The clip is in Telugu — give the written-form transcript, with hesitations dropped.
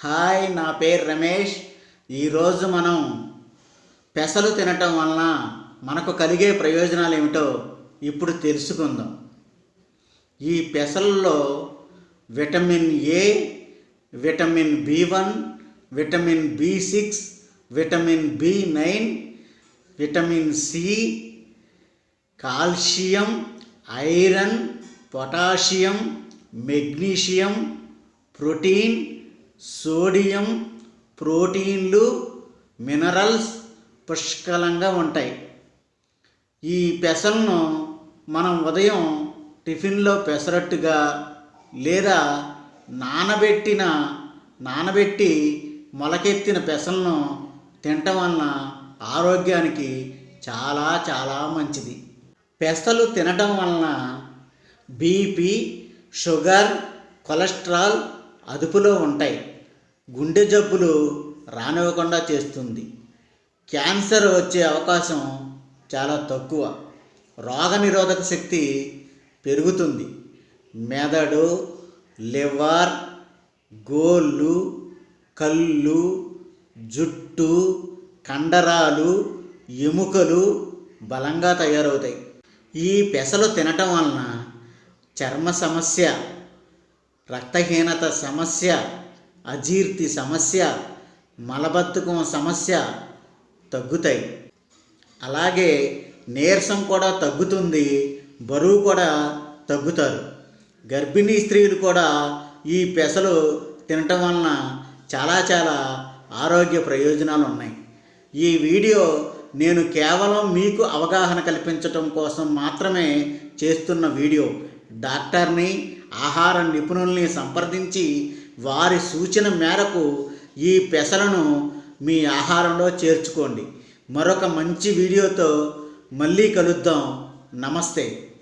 హాయ్, నా పేరు రమేష్. ఈరోజు మనం పెసలు తినటం వలన మనకు కలిగే ప్రయోజనాలు ఏమిటో ఇప్పుడు తెలుసుకుందాం. ఈ పెసలలో vitamin A, vitamin B one, vitamin బి6, vitamin B nine, vitamin C, calcium, iron, potassium, magnesium, protein, sodium, ప్రోటీన్లు, మినరల్స్ పుష్కలంగా ఉంటాయి. ఈ పెసలను మనం ఉదయం టిఫిన్లో పెసరట్టుగా లేదా నానబెట్టి మొలకెత్తిన పెసలను తినటం వలన ఆరోగ్యానికి చాలా చాలా మంచిది. పెసలు తినటం వలన బీపీ, షుగర్, కొలెస్ట్రాల్ అదుపులో ఉంటాయి. గుండె జబ్బులు రానివ్వకుండా చేస్తుంది. క్యాన్సర్ వచ్చే అవకాశం చాలా తక్కువ. రోగనిరోధక శక్తి పెరుగుతుంది. మెదడు, లివర్, గోళ్ళు, కళ్ళు, జుట్టు, కండరాలు, ఎముకలు బలంగా తయారవుతాయి. ఈ పెసలు తినటం వలన చర్మ సమస్య, రక్తహీనత సమస్య, అజీర్తి సమస్య, మలబద్ధకం సమస్య తగ్గుతాయి. అలాగే నీరసం కూడా తగ్గుతుంది. బరువు కూడా తగ్గుతారు. గర్భిణీ స్త్రీలు కూడా ఈ పెసలు తినటం వలన చాలా చాలా ఆరోగ్య ప్రయోజనాలు ఉన్నాయి. ఈ వీడియో నేను కేవలం మీకు అవగాహన కల్పించటం కోసం మాత్రమే చేస్తున్న వీడియో. డాక్టర్ని, ఆహార నిపుణుల్ని సంప్రదించి వారి సూచన మేరకు ఈ పెసలను మీ ఆహారంలో చేర్చుకోండి. మరొక మంచి వీడియోతో మళ్ళీ కలుద్దాం. నమస్తే.